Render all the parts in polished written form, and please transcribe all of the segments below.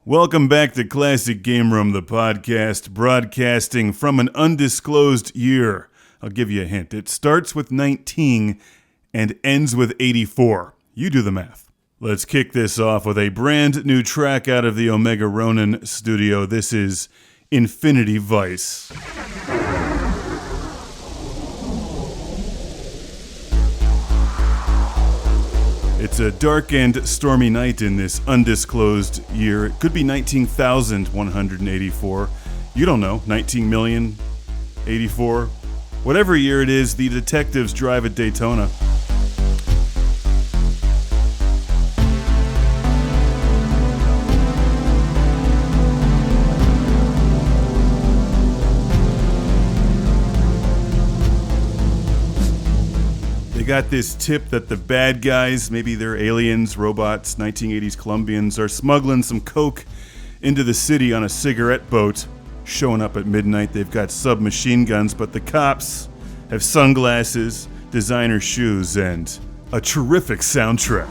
Welcome back to Classic Game Room, the podcast, broadcasting from an undisclosed year. I'll give you a hint. It starts with 19 and ends with 84. You do the math. Let's kick this off with a brand new track out of the Omega Ronin studio. This is Infinity Vice. It's a dark and stormy night in this undisclosed year. It could be 19,184. You don't know. 19,000,084. Whatever year it is, the detectives drive at Daytona. Got this tip that the bad guys, maybe they're aliens, robots, 1980s Colombians, are smuggling some coke into the city on a cigarette boat. Showing up at midnight, they've got submachine guns, but the cops have sunglasses, designer shoes, and a terrific soundtrack.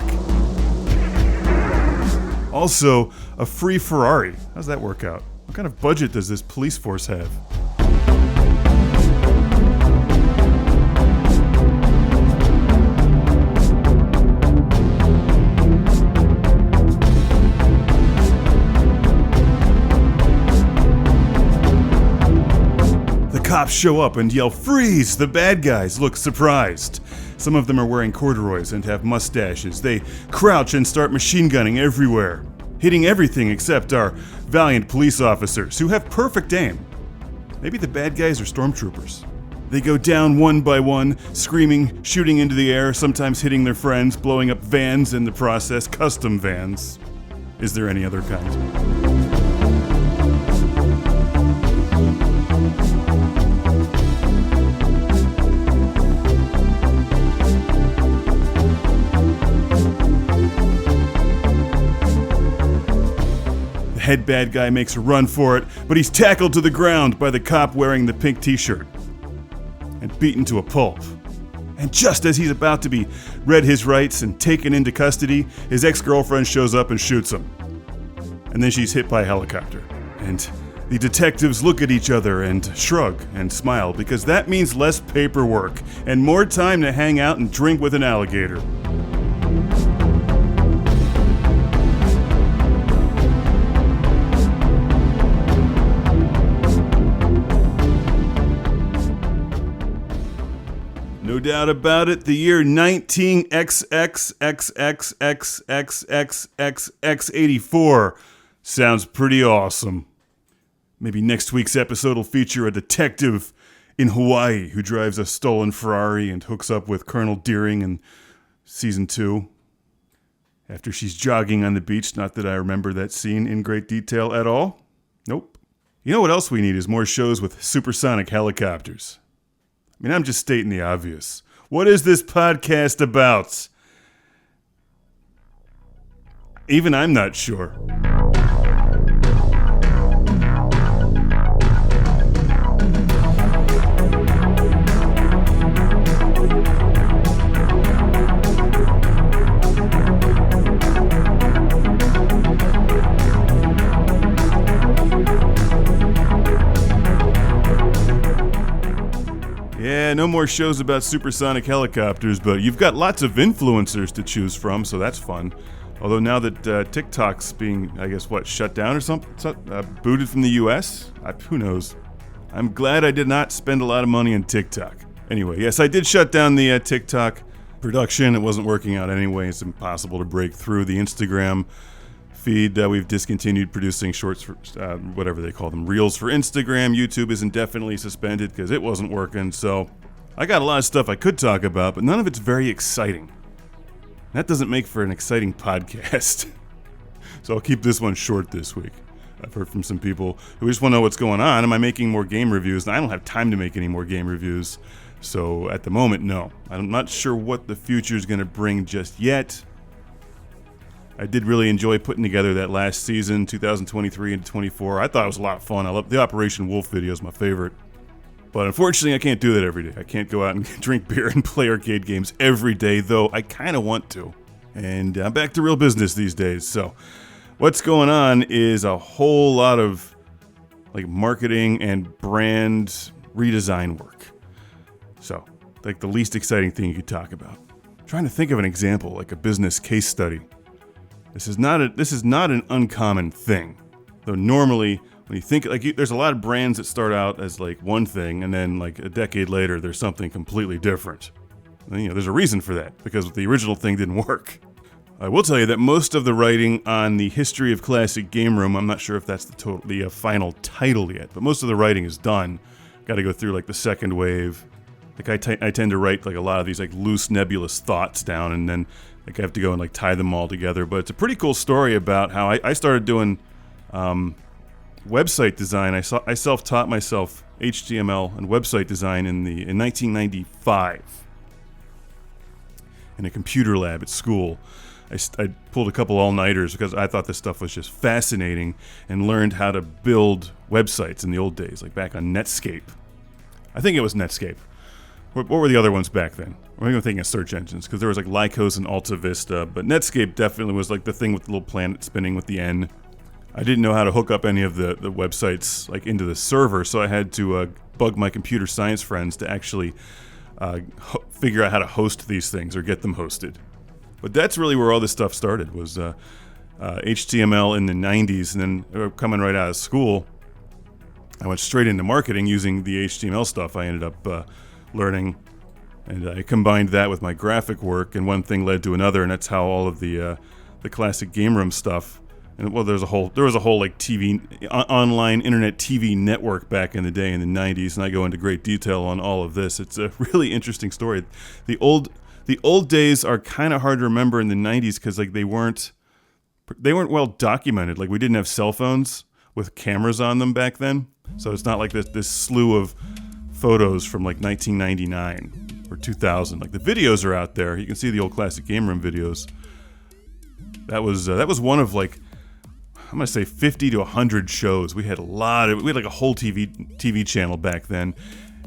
Also, a free Ferrari. How's that work out? What kind of budget does this police force have? Cops show up and yell, "Freeze!" The bad guys look surprised. Some of them are wearing corduroys and have mustaches. They crouch and start machine gunning everywhere, hitting everything except our valiant police officers, who have perfect aim. Maybe the bad guys are stormtroopers. They go down one by one, screaming, shooting into the air, sometimes hitting their friends, blowing up vans in the process, custom vans. Is there any other kind? Head bad guy makes a run for it, but he's tackled to the ground by the cop wearing the pink t-shirt and beaten to a pulp. And just as he's about to be read his rights and taken into custody, his ex-girlfriend shows up and shoots him. And then she's hit by a helicopter. And the detectives look at each other and shrug and smile, because that means less paperwork and more time to hang out and drink with an alligator. No doubt about it, the year 19XXXXXXXXX84 sounds pretty awesome. Maybe next week's episode will feature a detective in Hawaii who drives a stolen Ferrari and hooks up with Colonel Deering in season 2. After she's jogging on the beach, not that I remember that scene in great detail at all. Nope. You know what else we need is more shows with supersonic helicopters. I mean, I'm just stating the obvious. What is this podcast about? Even I'm not sure. Yeah, no more shows about supersonic helicopters, but you've got lots of influencers to choose from, so that's fun. Although now that TikTok's being, I guess, shut down or something? Booted from the US? Who knows? I'm glad I did not spend a lot of money on TikTok. Anyway, yes, I did shut down the TikTok production. It wasn't working out anyway. It's impossible to break through the Instagram feed. We've discontinued producing shorts for, whatever they call them, reels for Instagram. YouTube is indefinitely suspended because it wasn't working. So I got a lot of stuff I could talk about, but none of it's very exciting. That doesn't make for an exciting podcast. So I'll keep this one short this week. I've heard from some people who just want to know what's going on. Am I making more game reviews? And I don't have time to make any more game reviews. So at the moment, no. I'm not sure what the future is going to bring just yet. I did really enjoy putting together that last season, 2023 and 24. I thought it was a lot of fun. I love the Operation Wolf video is my favorite. But unfortunately, I can't do that every day. I can't go out and drink beer and play arcade games every day, though I kind of want to. And I'm back to real business these days. So what's going on is a whole lot of like marketing and brand redesign work. So, like the least exciting thing you could talk about. I'm trying to think of an example, like a business case study. This is not an uncommon thing. Though normally, when you think, like, there's a lot of brands that start out as like one thing, and then like a decade later, there's something completely different. And, there's a reason for that, because the original thing didn't work. I will tell you that most of the writing on the history of Classic Game Room, I'm not sure if that's the final title yet, but most of the writing is done. Got to go through like the second wave. Like I tend to write like a lot of these like loose nebulous thoughts down, and then like I have to go and like tie them all together. But it's a pretty cool story about how I started doing website design. I self-taught myself HTML and website design in 1995 in a computer lab at school. I pulled a couple all-nighters because I thought this stuff was just fascinating, and learned how to build websites in the old days, like back on Netscape. I think it was Netscape. What were the other ones back then? I'm even thinking of search engines, because there was like Lycos and Alta Vista, but Netscape definitely was like the thing with the little planet spinning with the N. I didn't know how to hook up any of the websites like into the server, so I had to bug my computer science friends to actually figure out how to host these things or get them hosted. But that's really where all this stuff started, was HTML in the 90s, and then coming right out of school, I went straight into marketing using the HTML stuff I ended up learning, and I combined that with my graphic work, and one thing led to another, and that's how all of the Classic Game Room stuff. And well, there was a whole like TV, online internet TV network back in the day in the 90s, and I go into great detail on all of this. It's a really interesting story. The old days are kind of hard to remember in the 90s because like they weren't well documented. Like we didn't have cell phones with cameras on them back then, so it's not like this slew of photos from like 1999 or 2000. Like the videos are out there. You can see the old Classic Game Room videos. That was one of like, I'm gonna say 50 to 100 shows. We had like a whole TV channel back then.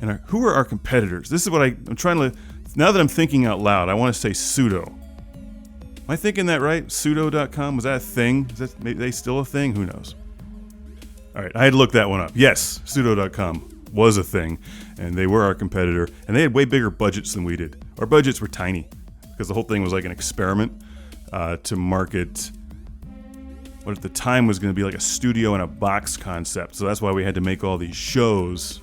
And who were our competitors? This is what I'm trying to. Now that I'm thinking out loud, I want to say Pseudo. Am I thinking that right? Pseudo.com, was that a thing? Is they still a thing? Who knows? All right, I had to look that one up. Yes, Pseudo.com was a thing, and they were our competitor, and they had way bigger budgets than we did. Our budgets were tiny because the whole thing was like an experiment to market what at the time was going to be like a studio in a box concept. So that's why we had to make all these shows,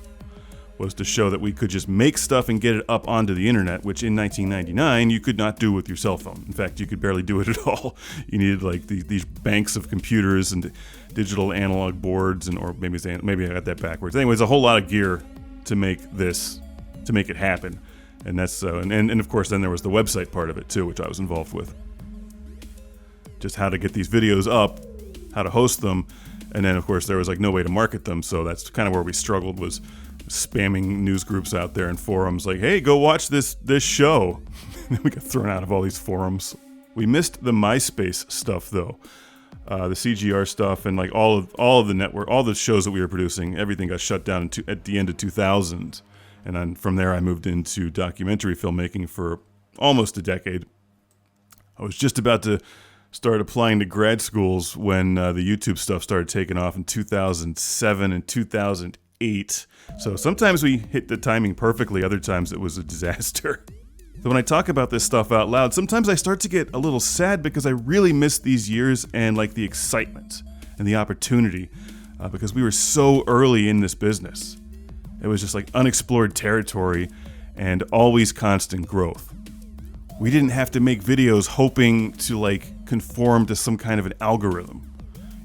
was to show that we could just make stuff and get it up onto the internet, which in 1999 you could not do with your cell phone. In fact, you could barely do it at all. You needed like these banks of computers and digital analog boards, or maybe I got that backwards. Anyways, a whole lot of gear to make it happen, and that's and of course then there was the website part of it too, which I was involved with. Just how to get these videos up, how to host them, and then of course there was like no way to market them, so that's kind of where we struggled, was spamming news groups out there and forums like, hey, go watch this show. And then we got thrown out of all these forums. We missed the MySpace stuff though. The CGR stuff and like all of the network, all the shows that we were producing, everything got shut down at the end of 2000. And then from there I moved into documentary filmmaking for almost a decade. I was just about to start applying to grad schools when the YouTube stuff started taking off in 2007 and 2008. So sometimes we hit the timing perfectly, other times it was a disaster. So when I talk about this stuff out loud, sometimes I start to get a little sad because I really miss these years and like the excitement and the opportunity because we were so early in this business. It was just like unexplored territory and always constant growth. We didn't have to make videos hoping to like conform to some kind of an algorithm.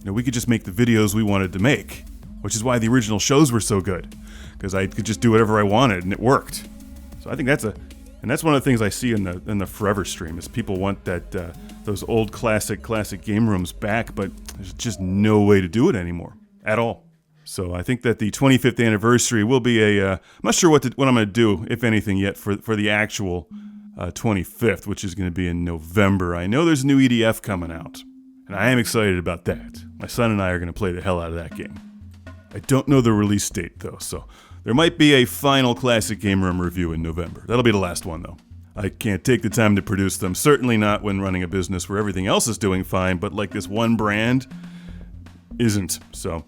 We could just make the videos we wanted to make, which is why the original shows were so good, because I could just do whatever I wanted and it worked. So I think that's one of the things I see in the Forever stream is people want that those old classic game rooms back, but there's just no way to do it anymore at all. So I think that the 25th anniversary will be I'm not sure what I'm going to do, if anything, yet for the actual 25th, which is going to be in November. I know there's a new EDF coming out, and I am excited about that. My son and I are going to play the hell out of that game. I don't know the release date, though, so there might be a final Classic Game Room review in November. That'll be the last one, though. I can't take the time to produce them. Certainly not when running a business where everything else is doing fine, but like this one brand isn't. So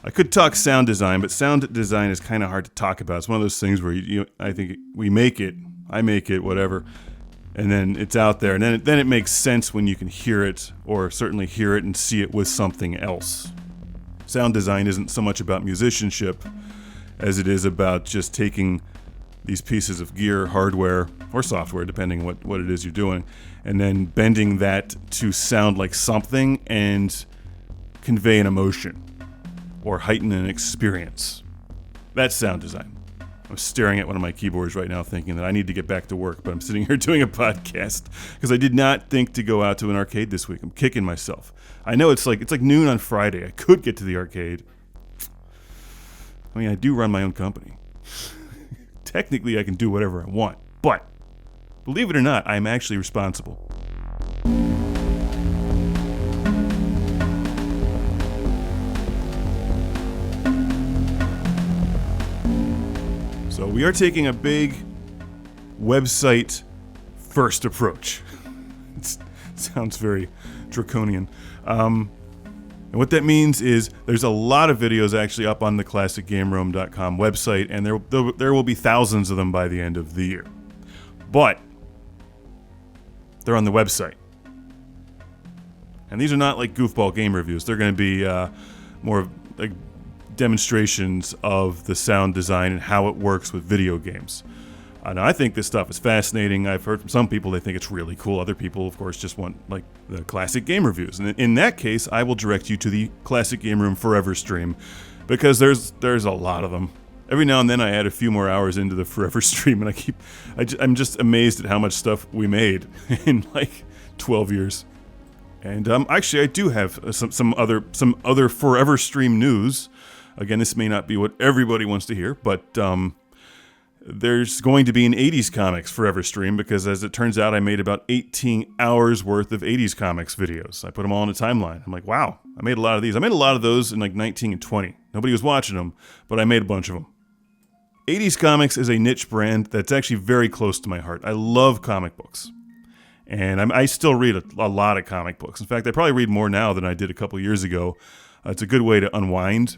I could talk sound design, but sound design is kind of hard to talk about. It's one of those things where I think I make it, whatever, and then it's out there, and then it makes sense when you can hear it, or certainly hear it and see it with something else. Sound design isn't so much about musicianship as it is about just taking these pieces of gear, hardware, or software, depending on what it is you're doing, and then bending that to sound like something and convey an emotion or heighten an experience. That's sound design. I'm staring at one of my keyboards right now thinking that I need to get back to work, but I'm sitting here doing a podcast because I did not think to go out to an arcade this week. I'm kicking myself. I know it's like noon on Friday. I could get to the arcade. I mean, I do run my own company. Technically, I can do whatever I want, but believe it or not, I'm actually responsible. So we are taking a big website first approach. It sounds very draconian. And what that means is there's a lot of videos actually up on the classicgameroom.com website, and there will be thousands of them by the end of the year. But they're on the website. And these are not like goofball game reviews. They're going to be more like demonstrations of the sound design and how it works with video games. Now, I think this stuff is fascinating. I've heard from some people they think it's really cool. Other people, of course, just want like the classic game reviews. And in that case, I will direct you to the Classic Game Room Forever stream, because there's a lot of them. Every now and then I add a few more hours into the Forever stream, and I'm just amazed at how much stuff we made in like 12 years. And actually, I do have some other Forever stream news. Again, this may not be what everybody wants to hear, but there's going to be an 80s Comics Forever stream, because as it turns out, I made about 18 hours worth of 80s Comics videos. I put them all on a timeline. I'm like, wow, I made a lot of these. I made a lot of those in like 19 and 20. Nobody was watching them, but I made a bunch of them. 80s Comics is a niche brand that's actually very close to my heart. I love comic books. And I still read a lot of comic books. In fact, I probably read more now than I did a couple years ago. It's a good way to unwind.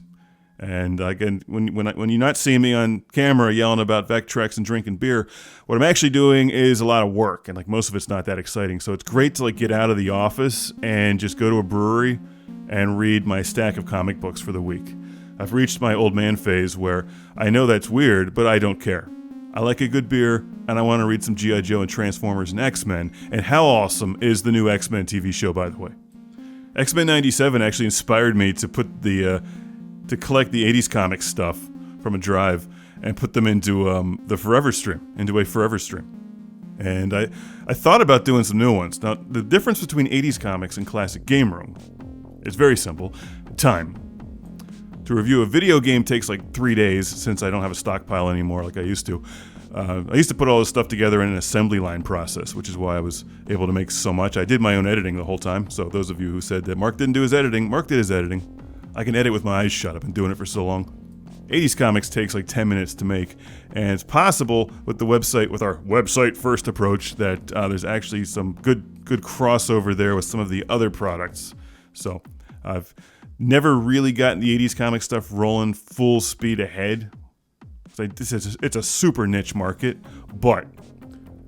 And again, when you're not seeing me on camera yelling about Vectrex and drinking beer, what I'm actually doing is a lot of work, and like most of it's not that exciting. So it's great to like get out of the office and just go to a brewery and read my stack of comic books for the week. I've reached my old man phase where I know that's weird, but I don't care. I like a good beer, and I want to read some G.I. Joe and Transformers and X-Men. And how awesome is the new X-Men TV show, by the way? X-Men 97 actually inspired me to put to collect the 80s comics stuff from a drive and put them into the Forever stream, into a Forever stream. And I thought about doing some new ones. Now, the difference between 80s comics and Classic Game Room is very simple. Time. To review a video game takes like 3 days, since I don't have a stockpile anymore like I used to. I used to put all this stuff together in an assembly line process, which is why I was able to make so much. I did my own editing the whole time, so those of you who said that Mark didn't do his editing, Mark did his editing. I can edit with my eyes shut. I've been doing it for so long. 80s comics takes like 10 minutes to make, and it's possible with our website first approach that there's actually some good crossover there with some of the other products. So I've never really gotten the 80s comic stuff rolling full speed ahead. It's a super niche market, but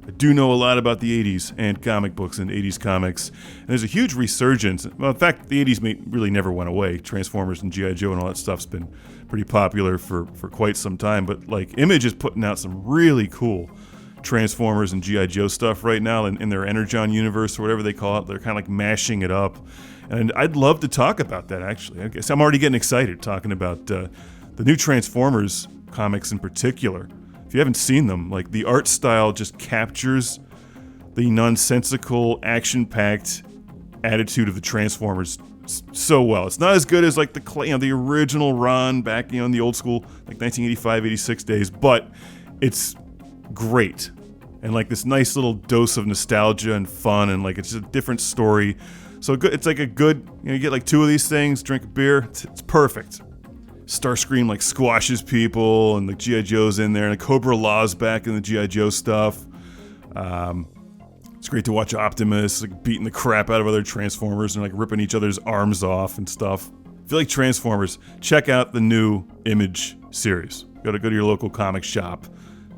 I do know a lot about the 80s and comic books and 80s comics. And there's a huge resurgence. Well, in fact, the 80s really never went away. Transformers and G.I. Joe and all that stuff's been pretty popular for quite some time. But like Image is putting out some really cool Transformers and G.I. Joe stuff right now in their Energon universe or whatever they call it. They're kind of like mashing it up. And I'd love to talk about that, actually. I guess I'm already getting excited talking about the new Transformers comics in particular. If you haven't seen them, like the art style just captures the nonsensical, action-packed attitude of the Transformers so well. It's not as good as like the original Ron back in the old school like 1985, 86 days, but it's great. And like this nice little dose of nostalgia and fun, and like it's a different story. So it's like a good, you get like 2 of these things, drink a beer, it's perfect. Starscream like squashes people, and the G.I. Joe's in there, and the Cobra Law's back in the G.I. Joe stuff. It's great to watch Optimus like, beating the crap out of other Transformers and like ripping each other's arms off and stuff. If you like Transformers, check out the new Image series. Go to your local comic shop,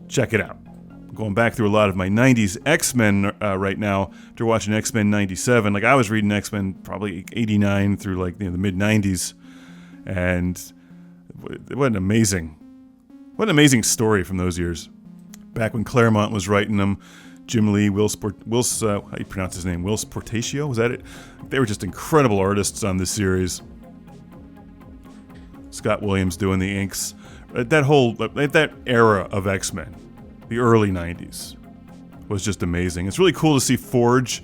check it out. I'm going back through a lot of my 90s X-Men right now after watching X-Men 97. Like I was reading X-Men probably 89 through like the mid 90s, and what an amazing story from those years. Back when Claremont was writing them, Jim Lee, how do you pronounce his name? Will Portacio, was that it? They were just incredible artists on this series. Scott Williams doing the inks. That era of X-Men, the early 90s, was just amazing. It's really cool to see Forge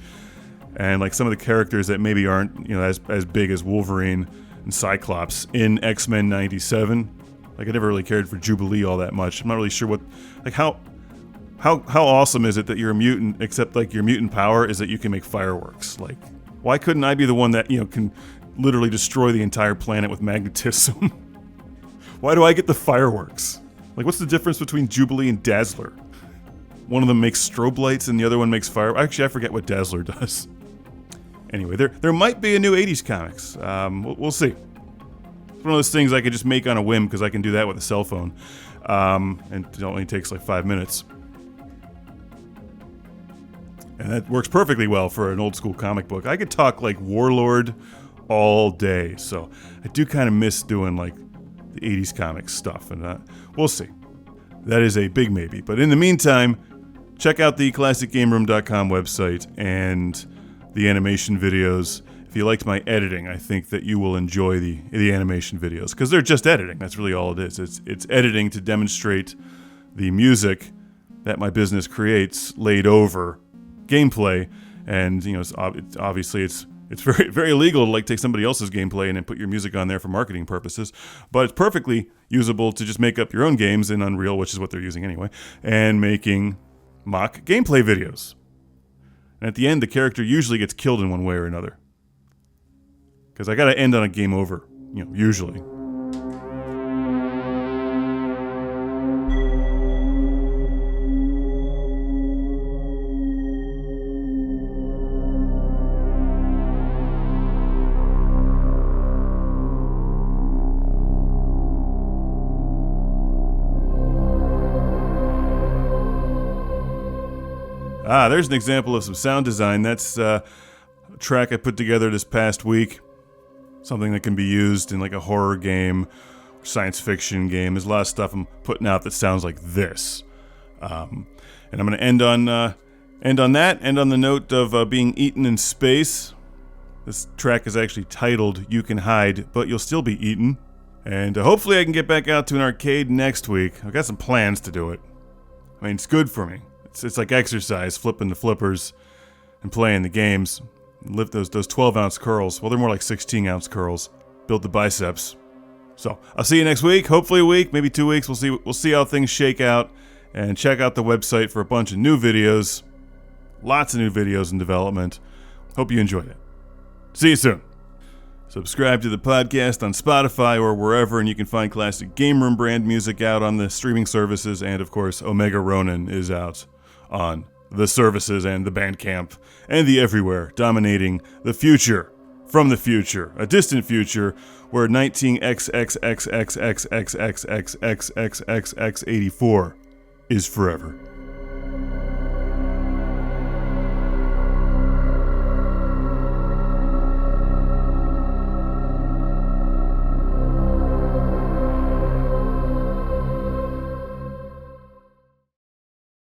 and like some of the characters that maybe aren't as big as Wolverine and Cyclops in X-Men 97. Like I never really cared for Jubilee all that much. I'm not really sure how awesome is it that you're a mutant, except like your mutant power is that you can make fireworks. Like, why couldn't I be the one that, can literally destroy the entire planet with magnetism? Why do I get the fireworks? Like, what's the difference between Jubilee and Dazzler? One of them makes strobe lights and the other one makes fire. Actually, I forget what Dazzler does. Anyway, there might be a new 80s comics. We'll see. It's one of those things I could just make on a whim because I can do that with a cell phone. And it only takes like 5 minutes. And that works perfectly well for an old school comic book. I could talk like Warlord all day, so I do kind of miss doing like the 80s comics stuff, and we'll see. That is a big maybe. But in the meantime, check out the ClassicGameRoom.com website and the animation videos. If you liked my editing, I think that you will enjoy the animation videos, because they're just editing. That's really all it is. It's editing to demonstrate the music that my business creates laid over gameplay, and obviously it's very, very illegal to like take somebody else's gameplay and then put your music on there for marketing purposes, but it's perfectly usable to just make up your own games in Unreal, which is what they're using anyway, and making mock gameplay videos. And at the end, the character usually gets killed in one way or another, because I gotta end on a game over, usually. There's an example of some sound design. That's a track I put together this past week. Something that can be used in like a horror game, or science fiction game. There's a lot of stuff I'm putting out that sounds like this. And I'm going to end on the note of being eaten in space. This track is actually titled "You Can Hide, But You'll Still Be Eaten." And hopefully I can get back out to an arcade next week. I've got some plans to do it. I mean, it's good for me. It's like exercise, flipping the flippers and playing the games. Lift those 12-ounce curls. Well, they're more like 16-ounce curls. Build the biceps. So I'll see you next week. Hopefully a week, maybe 2 weeks. We'll see how things shake out. And check out the website for a bunch of new videos. Lots of new videos in development. Hope you enjoyed it. See you soon. Subscribe to the podcast on Spotify or wherever, and you can find Classic Game Room brand music out on the streaming services. And of course, Omega Ronin is out on the services and the Bandcamp and the everywhere, dominating the future from the future, a distant future where 19XXXXXXXXXXXXXX84 is forever.